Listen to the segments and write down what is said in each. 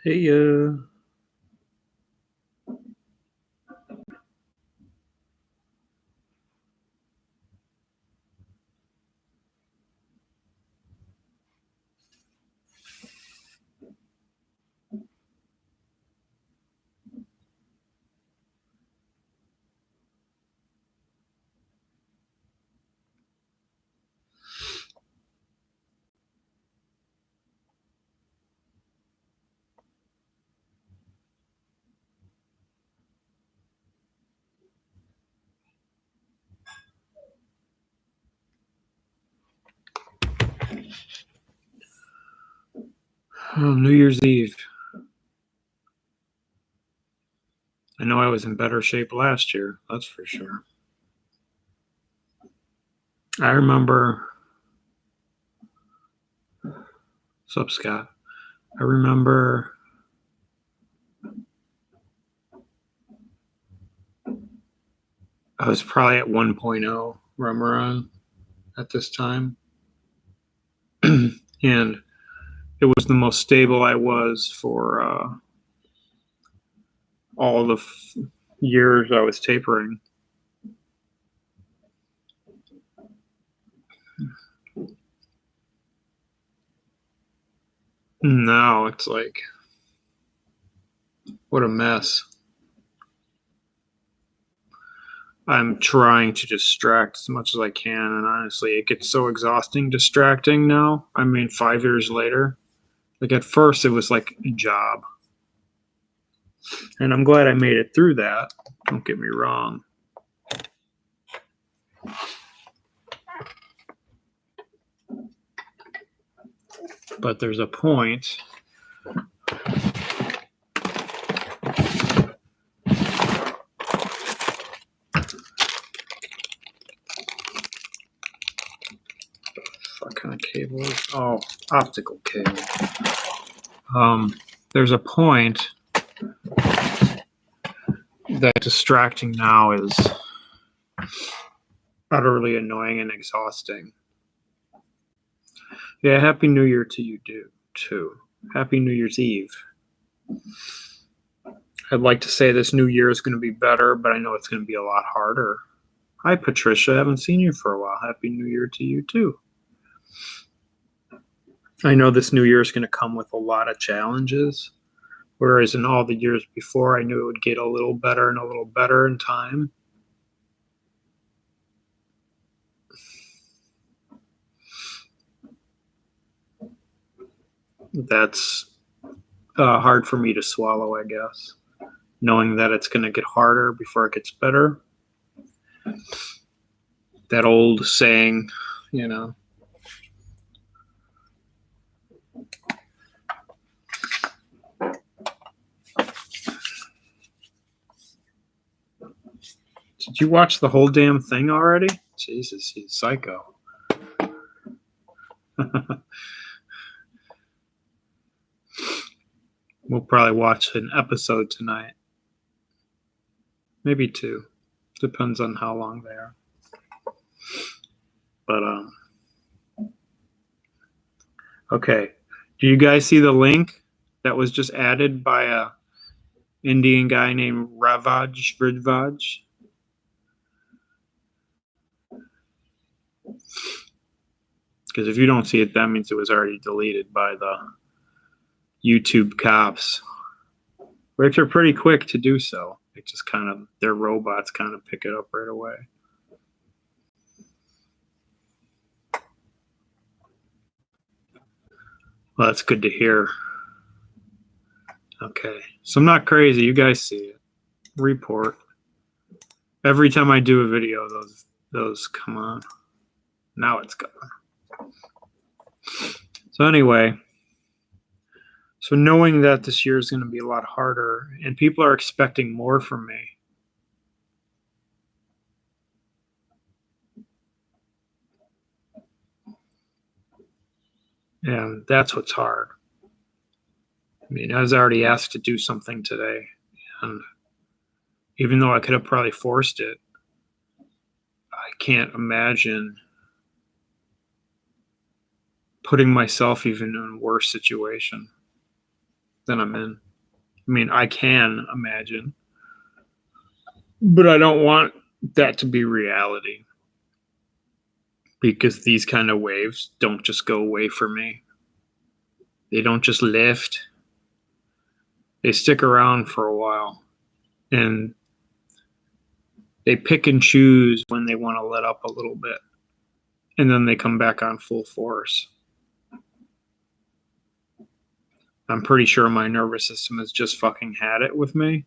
Hey, New Year's Eve. I know I was in better shape last year, that's for sure. I remember, what's up, Scott? I remember I was probably at 1.0 Remeron at this time. And it was the most stable I was for all the years I was tapering. Now it's like, what a mess. I'm trying to distract as much as I can, and honestly, it gets so exhausting distracting now. I mean, 5 years later. Like at first, it was like a job. And I'm glad I made it through that. Don't get me wrong. But there's a point. What kind of cable is? Oh, optical cable. There's a point that distracting now is utterly annoying and exhausting. Yeah, Happy New Year to you too. Happy New Year's Eve. I'd like to say this new year is going to be better, but I know it's going to be a lot harder. Hi, Patricia. I haven't seen you for a while. Happy New Year to you too. I know this new year is going to come with a lot of challenges, whereas in all the years before, I knew it would get a little better and a little better in time. That's hard for me to swallow, I guess, knowing that it's going to get harder before it gets better. That old saying, you know. Did you watch the whole damn thing already? Jesus, he's psycho. We'll probably watch an episode tonight. Maybe two. Depends on how long they are. But, okay. Do you guys see the link that was just added by a Indian guy named Ravaj? Because if you don't see it, that means it was already deleted by the YouTube cops, which are pretty quick to do so. It just kind of, their robots kind of pick it up right away. Well, that's good to hear. Okay, so I'm not crazy. You guys see it. Report. Every time I do a video, those come on. Now it's gone. So anyway, so knowing that this year is going to be a lot harder and people are expecting more from me. And that's what's hard. I mean, I was already asked to do something today, and even though I could have probably forced it, I can't imagine putting myself even in a worse situation. that I'm in. I mean, I can imagine, but I don't want that to be reality, because these kind of waves don't just go away for me. They don't just lift. They stick around for a while, and they pick and choose when they want to let up a little bit, and then they come back on full force. I'm pretty sure my nervous system has just fucking had it with me,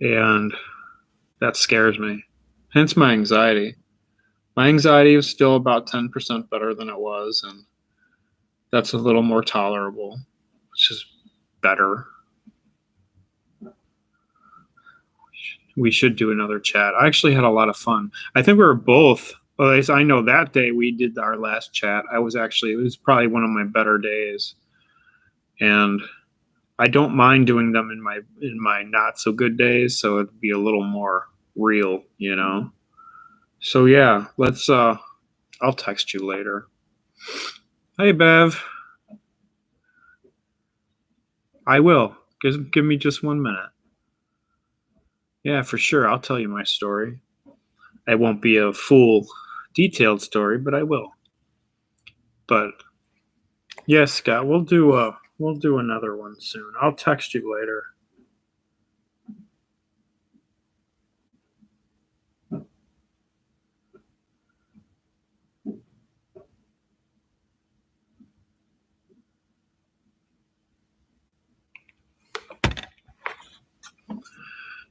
and that scares me. Hence my anxiety. My anxiety is still about 10% better than it was, and that's a little more tolerable, which is better. We should do another chat. I actually had a lot of fun. I think we were both, well, at least I know that day we did our last chat. It was probably one of my better days. And I don't mind doing them in my not so good days, so it'd be a little more real, you know. So yeah, let's I'll text you later. Hey Bev. I will. Give me just 1 minute. Yeah, for sure. I'll tell you my story. It won't be a full detailed story, but I will. But yes, Scott, we'll do another one soon. I'll text you later.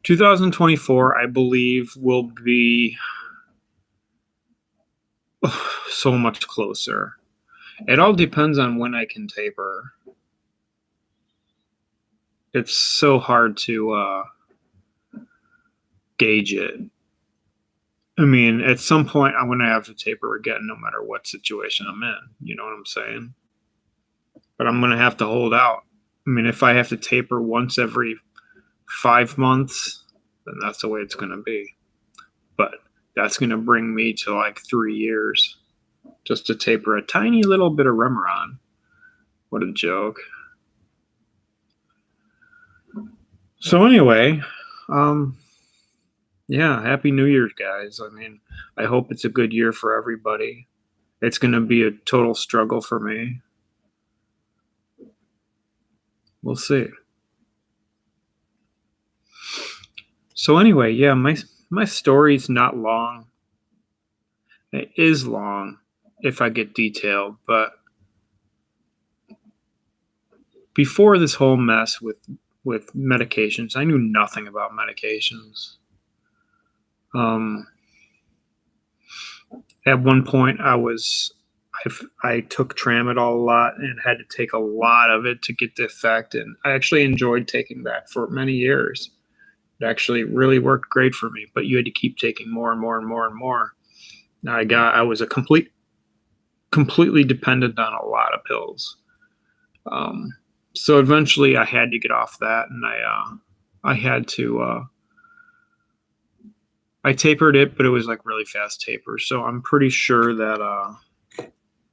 (2024), I believe, will be so much closer. It all depends on when I can taper. It's so hard to gauge it. I mean, at some point, I'm going to have to taper again, no matter what situation I'm in. You know what I'm saying? But I'm going to have to hold out. I mean, if I have to taper once every 5 months, then that's the way it's going to be. But that's going to bring me to like 3 years just to taper a tiny little bit of Remeron. What a joke. So anyway, yeah, Happy New Year's, guys. I mean, I hope it's a good year for everybody. It's going to be a total struggle for me. We'll see. So anyway, yeah, my story's not long. It is long if I get detailed, but before this whole mess with medications, I knew nothing about medications. At one point, I took Tramadol a lot and had to take a lot of it to get the effect, and I actually enjoyed taking that for many years. It actually really worked great for me, but you had to keep taking more and more and more and more. I was completely dependent on a lot of pills. So eventually I had to get off that, and I had to I tapered it, but it was like really fast taper. So I'm pretty sure that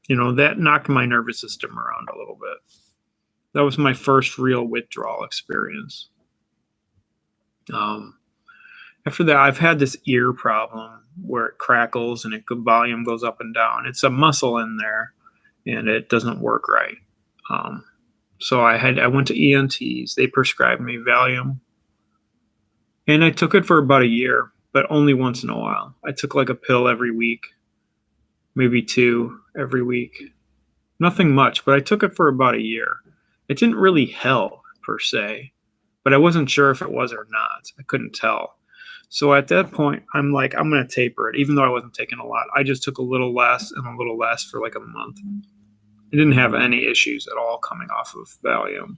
that knocked my nervous system around a little bit. That was my first real withdrawal experience. After that, I've had this ear problem where it crackles and volume goes up and down. It's a muscle in there, and it doesn't work right. So I went to ENTs. They prescribed me Valium, and I took it for about a year, but only once in a while. I took like a pill every week, maybe 2 every week. Nothing much, but I took it for about a year. It didn't really help per se, but I wasn't sure if it was or not. I couldn't tell. So at that point, I'm like, I'm going to taper it, even though I wasn't taking a lot. I just took a little less and a little less for like a month. I didn't have any issues at all coming off of Valium,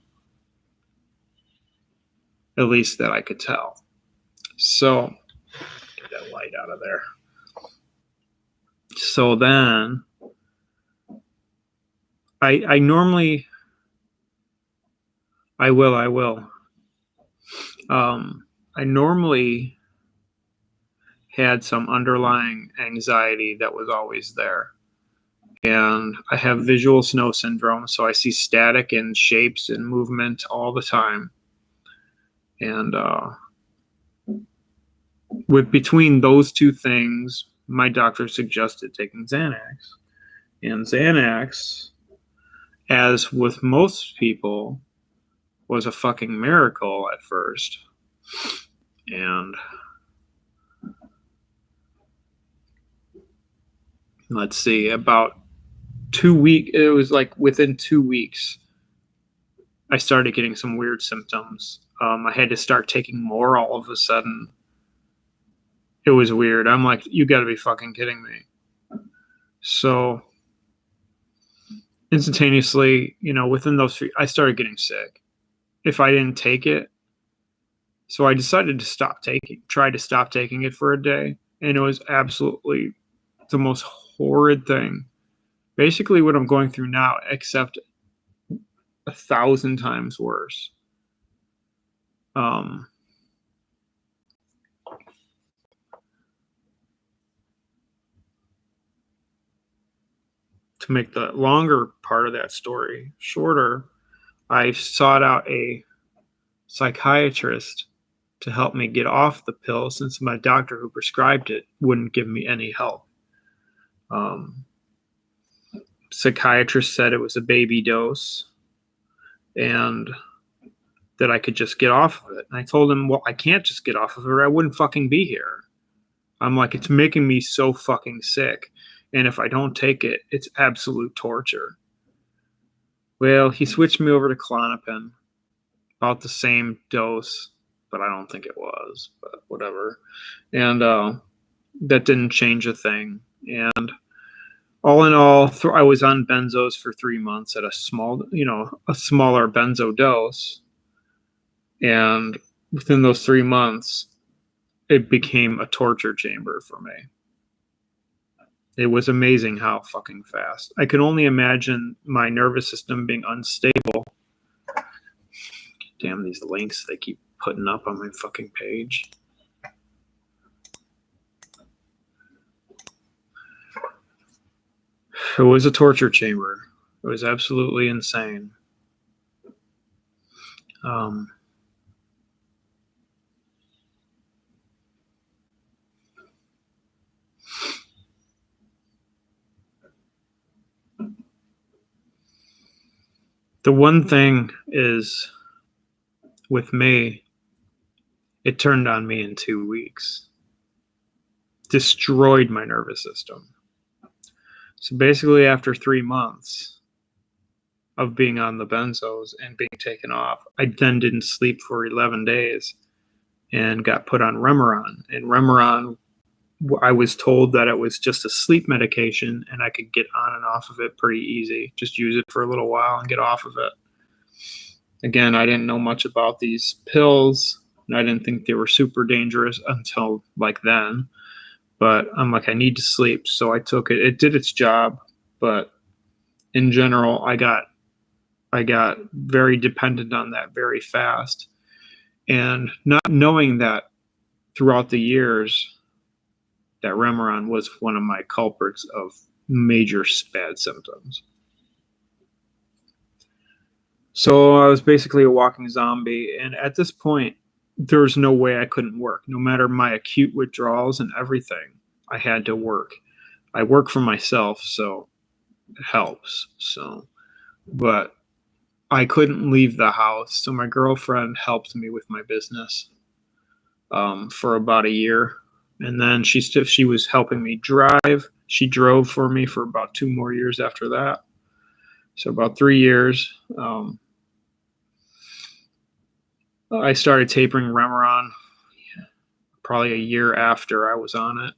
at least that I could tell. So, get that light out of there. So then, I normally, I will. I normally had some underlying anxiety that was always there. and I have visual snow syndrome, so I see static and shapes and movement all the time. And with between those two things, my doctor suggested taking Xanax. And Xanax, as with most people, was a fucking miracle at first. And let's see, about 2 weeks, it was like within 2 weeks, I started getting some weird symptoms. I had to start taking more all of a sudden. It was weird. I'm like, you gotta be fucking kidding me. So instantaneously, within those I started getting sick. If I didn't take it, so I decided to try to stop taking it for a day. And it was absolutely the most horrid thing. Basically what I'm going through now, except 1,000 times worse. To make the longer part of that story shorter, I sought out a psychiatrist to help me get off the pill, since my doctor who prescribed it wouldn't give me any help. Psychiatrist said it was a baby dose and that I could just get off of it. And I told him, well, I can't just get off of it, or I wouldn't fucking be here. I'm like, it's making me so fucking sick. And if I don't take it, it's absolute torture. Well, he switched me over to Klonopin, about the same dose, but I don't think it was, but whatever. And that didn't change a thing. And all in all, I was on benzos for 3 months at a smaller benzo dose. And within those 3 months, it became a torture chamber for me. It was amazing how fucking fast. I could only imagine my nervous system being unstable. Damn, these links they keep putting up on my fucking page. It was a torture chamber. It was absolutely insane. The one thing is, with me, it turned on me in 2 weeks. Destroyed my nervous system. So basically, after 3 months of being on the benzos and being taken off, I then didn't sleep for 11 days and got put on Remeron. And Remeron, I was told that it was just a sleep medication and I could get on and off of it pretty easy. Just use it for a little while and get off of it. Again, I didn't know much about these pills, and I didn't think they were super dangerous until like then. But I'm like, I need to sleep, so I took it. It did its job, but in general, I got very dependent on that very fast. And not knowing that throughout the years, that Remeron was one of my culprits of major bad symptoms. So I was basically a walking zombie. And at this point, there's no way I couldn't work. No matter my acute withdrawals and everything, I had to work. I work for myself, so it helps. But I couldn't leave the house. So my girlfriend helped me with my business for about a year. And then she was helping me drive. She drove for me for about 2 more years after that. So about 3 years. I started tapering Remeron probably a year after I was on it,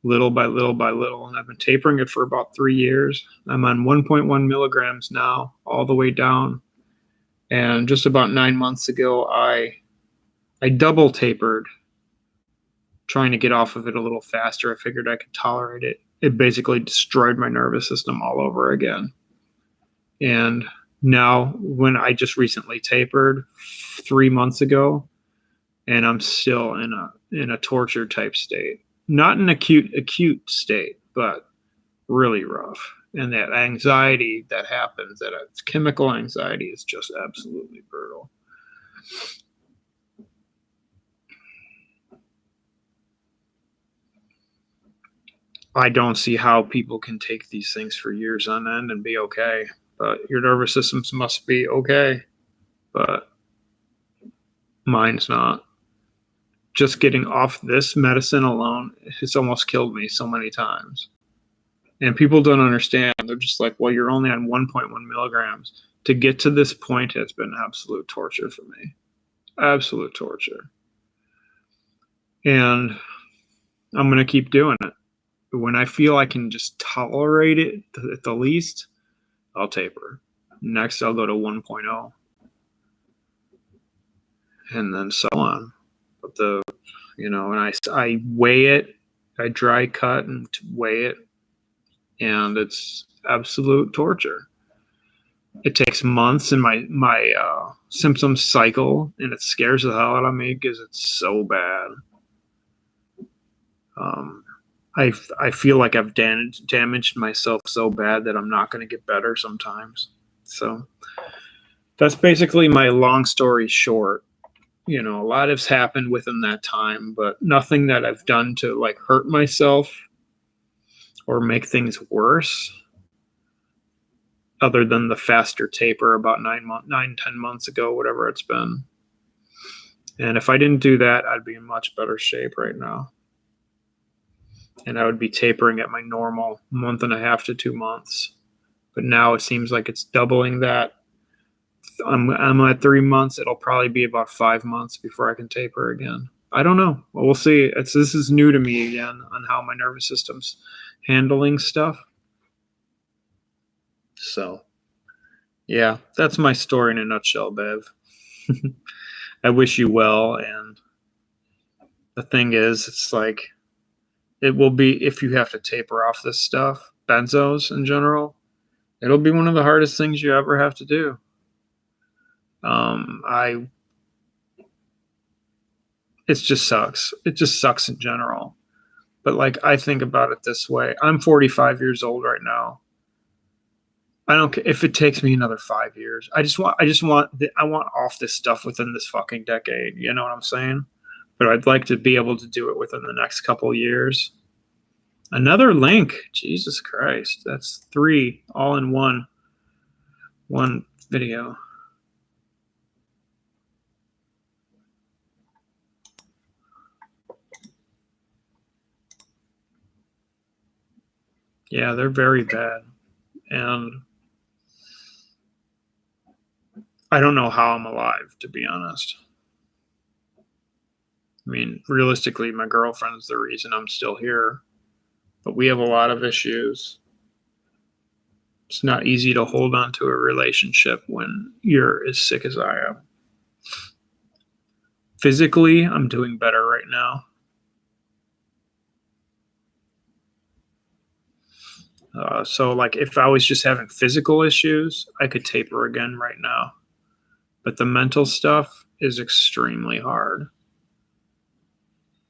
little by little by little. And I've been tapering it for about 3 years. I'm on 1.1 milligrams now, all the way down. And just about 9 months ago, I double tapered, trying to get off of it a little faster. I figured I could tolerate it. It basically destroyed my nervous system all over again. And now, when I just recently tapered 3 months ago, and I'm still in a torture type state, not an acute state, but really rough. And that anxiety that happens, that chemical anxiety, is just absolutely brutal. I don't see how people can take these things for years on end and be okay. But your nervous systems must be okay. But mine's not. Just getting off this medicine alone has almost killed me so many times. And people don't understand. They're just like, well, you're only on 1.1 milligrams. To get to this point has been absolute torture for me. Absolute torture. And I'm going to keep doing it. But when I feel I can just tolerate it at the least, I'll taper. Next, I'll go to 1.0. And then so on. But and I weigh it. I dry cut and weigh it. And it's absolute torture. It takes months, and my symptoms cycle, and it scares the hell out of me because it's so bad. I feel like I've damaged myself so bad that I'm not going to get better sometimes. So that's basically my long story short. A lot has happened within that time, but nothing that I've done to like hurt myself or make things worse, other than the faster taper about 10 months ago, whatever it's been. And if I didn't do that, I'd be in much better shape right now. And I would be tapering at my normal 1.5 to 2 months. But now it seems like it's doubling that. I'm at 3 months. It'll probably be about 5 months before I can taper again. I don't know. Well, we'll see. This is new to me again on how my nervous system's handling stuff. So, yeah, that's my story in a nutshell, Bev. I wish you well. And the thing is, it's like, it will be, if you have to taper off this stuff, benzos in general, it'll be one of the hardest things you ever have to do. It just sucks. It just sucks in general. But like, I think about it this way. I'm 45 years old right now. I don't care if it takes me another 5 years. I want off this stuff within this fucking decade. You know what I'm saying? But I'd like to be able to do it within the next couple years. Another link. Jesus Christ. That's 3 all in one video. Yeah, they're very bad. And I don't know how I'm alive, to be honest. I mean, realistically, my girlfriend's the reason I'm still here. But we have a lot of issues. It's not easy to hold on to a relationship when you're as sick as I am. Physically, I'm doing better right now. So like, if I was just having physical issues, I could taper again right now. But the mental stuff is extremely hard.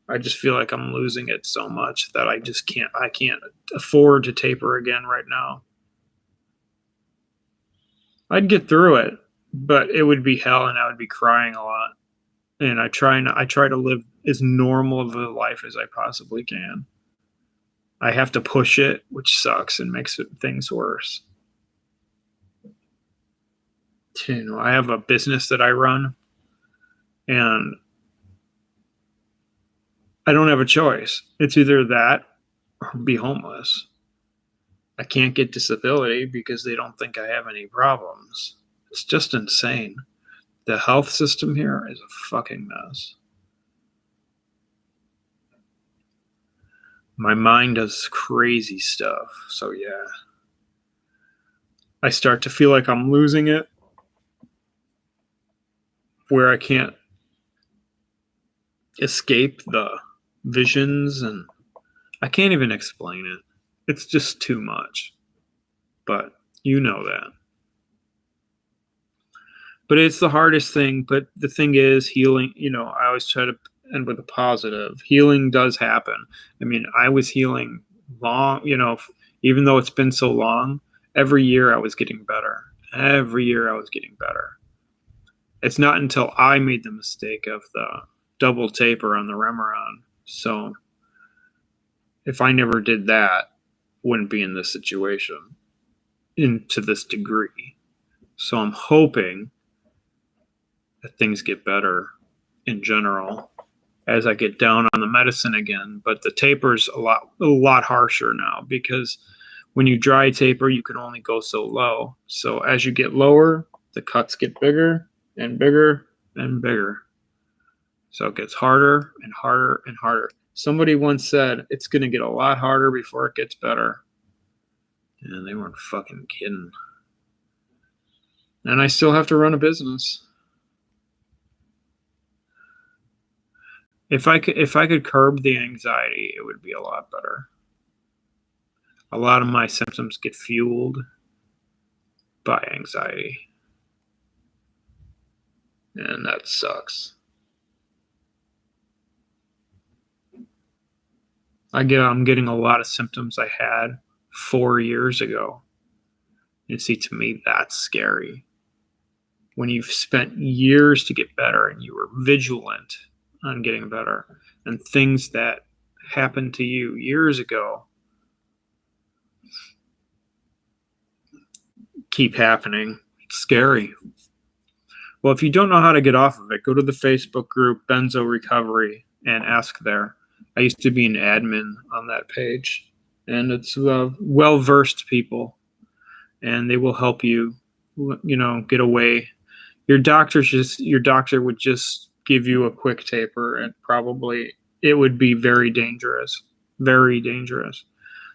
I just feel like I'm losing it so much that I can't afford to taper again right now. I'd get through it, but it would be hell, and I would be crying a lot. And I try to live as normal of a life as I possibly can. I have to push it, which sucks and makes things worse. I have a business that I run, and I don't have a choice. It's either that or be homeless. I can't get disability because they don't think I have any problems. It's just insane. The health system here is a fucking mess. My mind does crazy stuff. So yeah. I start to feel like I'm losing it, where I can't escape the visions, and I can't even explain it. It's just too much. But you know that. But it's the hardest thing. But the thing is, healing, I always try to end with a positive. Healing does happen. I mean, I was healing long, Even though it's been so long, every year I was getting better. Every year I was getting better. It's not until I made the mistake of the double taper on the Remeron. So if I never did that, wouldn't be in this situation to this degree. So I'm hoping that things get better in general as I get down on the medicine again. But the taper's a lot harsher now, because when you dry taper, you can only go so low. So as you get lower, the cuts get bigger and bigger and bigger. So it gets harder and harder and harder. Somebody once said it's going to get a lot harder before it gets better. And they weren't fucking kidding. And I still have to run a business. If I could curb the anxiety, it would be a lot better. A lot of my symptoms get fueled by anxiety. And that sucks. I'm getting a lot of symptoms I had 4 years ago. You see, to me, that's scary. When you've spent years to get better and you were vigilant on getting better, and things that happened to you years ago keep happening, it's scary. Well, if you don't know how to get off of it, go to the Facebook group Benzo Recovery and ask there. I used to be an admin on that page, and it's well-versed people, and they will help you, get away. Your doctor would just give you a quick taper, and probably it would be very dangerous, very dangerous.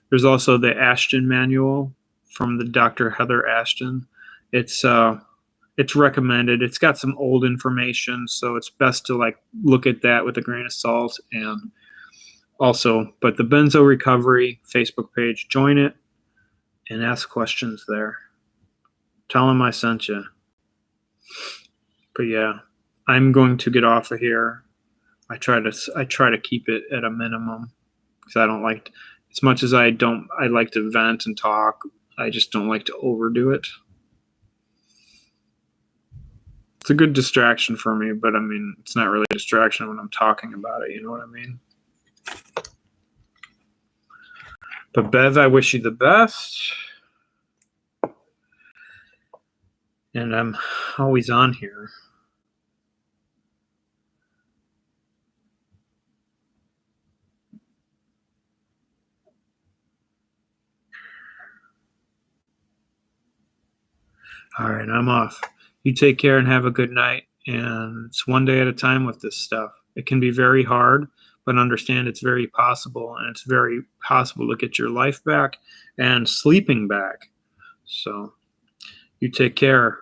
There's also the Ashton manual from the Dr. Heather Ashton. It's recommended. It's got some old information, so it's best to look at that with a grain of salt. And also, but the Benzo Recovery Facebook page, join it and ask questions there. Tell them I sent you. But yeah, I'm going to get off of here. I try to keep it at a minimum, because I don't like, as much as I like to vent and talk, I just don't like to overdo it. It's a good distraction for me, but I mean, it's not really a distraction when I'm talking about it. You know what I mean? But Bev, I wish you the best. And I'm always on here. All right, I'm off. You take care and have a good night. And it's one day at a time with this stuff. It can be very hard, but understand it's very possible. And it's very possible to get your life back and sleeping back. So you take care.